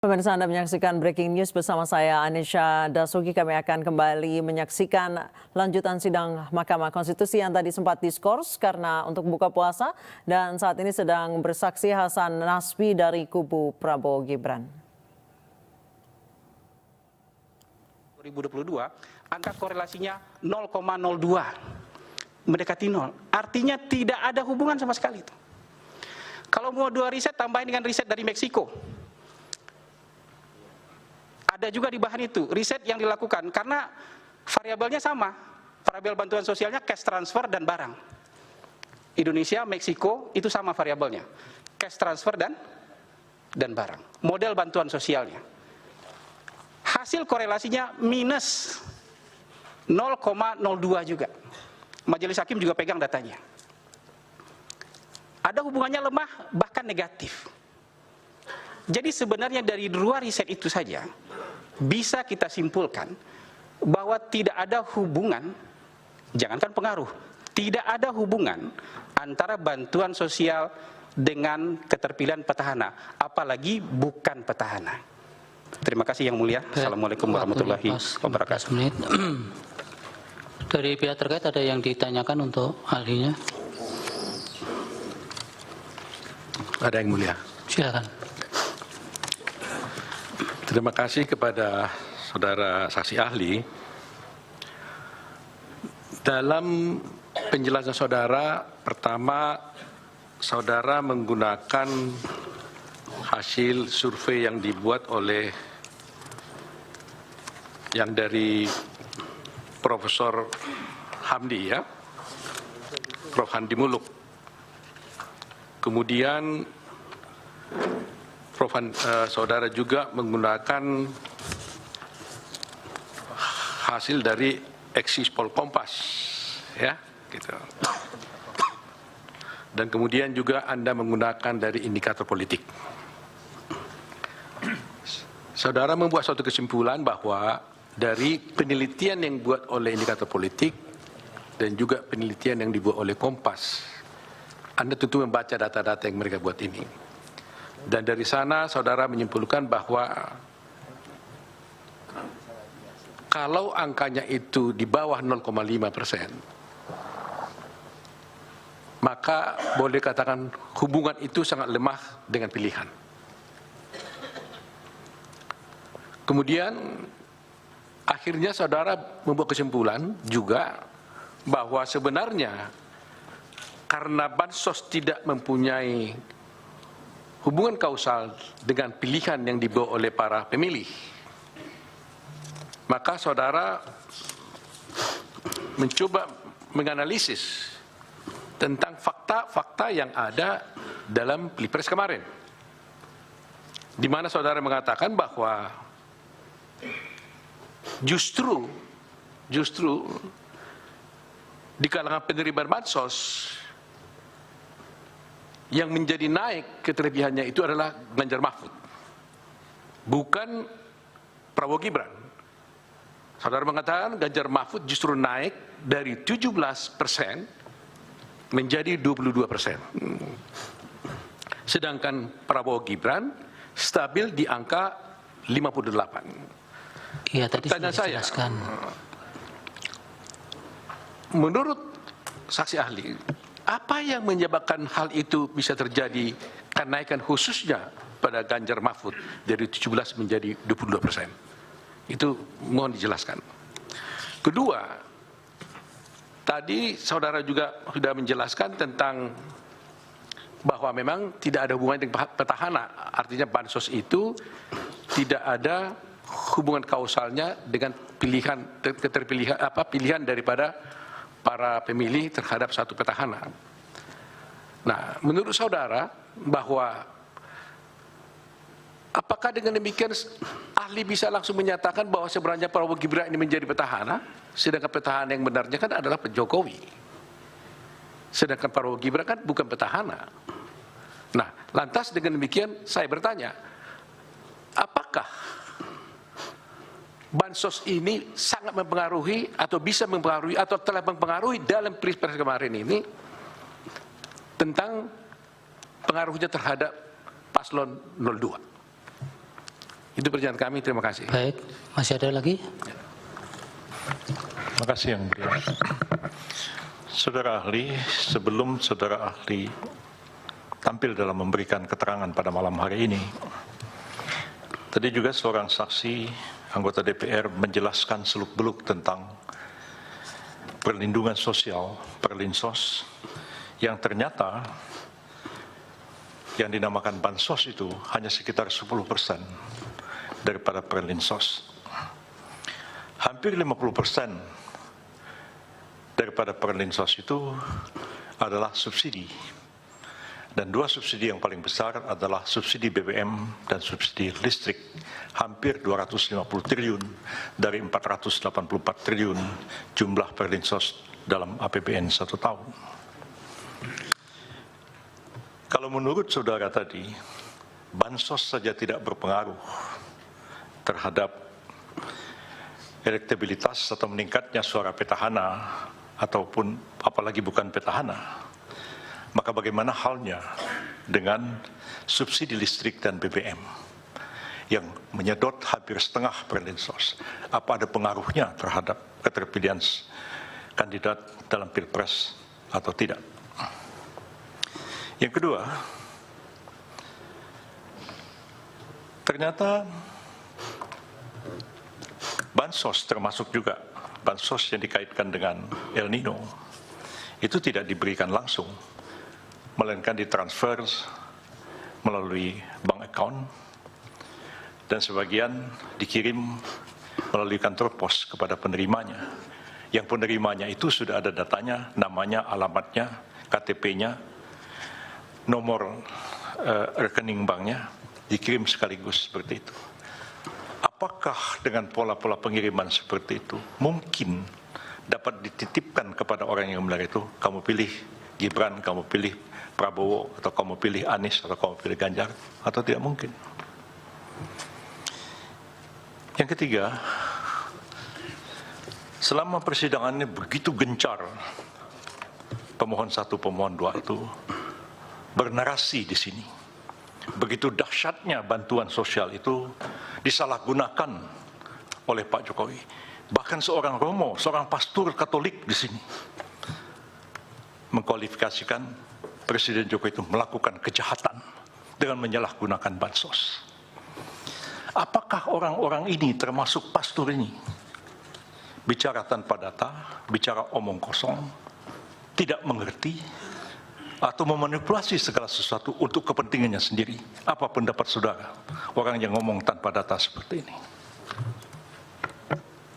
Pemirsa, Anda menyaksikan Breaking News bersama saya Anisha Dasuki. Kami akan kembali menyaksikan lanjutan sidang Mahkamah Konstitusi yang tadi sempat diskors karena untuk buka puasa dan saat ini sedang bersaksi Hasan Nasbi dari kubu Prabowo Gibran. 2022 angka korelasinya 0,02 mendekati 0. Artinya tidak ada hubungan sama sekali itu. Kalau mau dua riset tambahin dengan riset dari Meksiko. Ada juga di bahan itu riset yang dilakukan karena variabelnya sama, variabel bantuan sosialnya cash transfer dan barang. Indonesia, Meksiko itu sama variabelnya, cash transfer dan barang. Model bantuan sosialnya. Hasil korelasinya minus 0,02 juga. Majelis Hakim juga pegang datanya. Ada hubungannya lemah bahkan negatif. Jadi sebenarnya dari dua riset itu saja bisa kita simpulkan bahwa tidak ada hubungan, jangankan pengaruh, tidak ada hubungan antara bantuan sosial dengan keterpilihan petahana, apalagi bukan petahana. Terima kasih Yang Mulia. Assalamualaikum warahmatullahi wabarakatuh. Dari pihak terkait ada yang ditanyakan untuk ahlinya? Ada Yang Mulia. Silakan. Terima kasih kepada saudara saksi ahli. Dalam penjelasan saudara, pertama saudara menggunakan hasil survei yang dibuat oleh yang dari Profesor Hamdi ya, Prof. Hamdi Muluk. Kemudian saudara juga menggunakan hasil dari Eksis Polkompas, ya, gitu. Dan kemudian juga Anda menggunakan dari indikator politik. Saudara membuat suatu kesimpulan bahwa dari penelitian yang dibuat oleh indikator politik dan juga penelitian yang dibuat oleh Kompas, Anda tentu membaca data-data yang mereka buat ini. Dan dari sana saudara menyimpulkan bahwa kalau angkanya itu di bawah 0,5%, maka boleh katakan hubungan itu sangat lemah dengan pilihan. Kemudian akhirnya saudara membuat kesimpulan juga bahwa sebenarnya karena bansos tidak mempunyai hubungan kausal dengan pilihan yang dibawa oleh para pemilih, maka saudara mencoba menganalisis tentang fakta-fakta yang ada dalam Pilpres kemarin, di mana saudara mengatakan bahwa justru di kalangan penerima bansos yang menjadi naik keterlebihannya itu adalah Ganjar Mahfud, bukan Prabowo Gibran. Saudara mengatakan Ganjar Mahfud justru naik dari 17% menjadi 22%. Sedangkan Prabowo Gibran stabil di angka 58. Iya, tadi Pertanyaan sudah saya, dijelaskan. menurut saksi ahli, apa yang menyebabkan hal itu bisa terjadi kenaikan khususnya pada Ganjar Mahfud dari 17 menjadi 22%? Itu mohon dijelaskan. Kedua, tadi saudara juga sudah menjelaskan tentang bahwa memang tidak ada hubungan dengan petahana, artinya bansos itu tidak ada hubungan kausalnya dengan pilihan daripada para pemilih terhadap satu petahana. Nah, menurut saudara bahwa apakah dengan demikian ahli bisa langsung menyatakan bahwa sebenarnya Prabowo Gibran ini menjadi petahana, sedangkan petahana yang benarnya kan adalah Pak Jokowi. Sedangkan Prabowo Gibran kan bukan petahana. Nah, lantas dengan demikian saya bertanya, apakah bansos ini sangat mempengaruhi atau bisa mempengaruhi atau telah mempengaruhi dalam Pilpres kemarin ini tentang pengaruhnya terhadap paslon 02? Itu pernyataan kami, terima kasih. Baik, masih ada lagi? Terima kasih Yang Mulia. Saudara ahli, sebelum saudara ahli tampil dalam memberikan keterangan pada malam hari ini, tadi juga seorang saksi anggota DPR menjelaskan seluk-beluk tentang perlindungan sosial, Perlinsos, yang ternyata yang dinamakan bansos itu hanya sekitar 10% daripada Perlinsos. Hampir 50% daripada Perlinsos itu adalah subsidi. Dan dua subsidi yang paling besar adalah subsidi BBM dan subsidi listrik, hampir 250 triliun dari 484 triliun jumlah Perlinsos dalam APBN 1 tahun. Kalau menurut saudara tadi, bansos saja tidak berpengaruh terhadap elektabilitas atau meningkatnya suara petahana, ataupun apalagi bukan petahana, maka bagaimana halnya dengan subsidi listrik dan BBM yang menyedot hampir setengah Perlinsos? Apa ada pengaruhnya terhadap keterpilihan kandidat dalam Pilpres atau tidak? Yang kedua, ternyata bansos termasuk juga bansos yang dikaitkan dengan El Nino itu tidak diberikan langsung, melainkan ditransfer melalui bank account dan sebagian dikirim melalui kantor pos kepada penerimanya. Yang penerimanya itu sudah ada datanya, namanya, alamatnya, KTP-nya, nomor rekening banknya, dikirim sekaligus seperti itu. Apakah dengan pola-pola pengiriman seperti itu mungkin dapat dititipkan kepada orang yang benar itu, kamu pilih Gibran, kamu pilih Prabowo, atau kamu pilih Anies, atau kamu pilih Ganjar, atau tidak mungkin? Yang ketiga, selama persidangannya begitu gencar, pemohon 1, pemohon 2 itu bernarasi di sini. Begitu dahsyatnya bantuan sosial itu disalahgunakan oleh Pak Jokowi. Bahkan seorang Romo, seorang pastor Katolik di sini mengkualifikasikan Presiden Jokowi itu melakukan kejahatan dengan menyalahgunakan bansos. Apakah orang-orang ini, termasuk pastor ini, bicara tanpa data, bicara omong kosong, tidak mengerti, atau memanipulasi segala sesuatu untuk kepentingannya sendiri? Apa pendapat saudara, orang yang ngomong tanpa data seperti ini?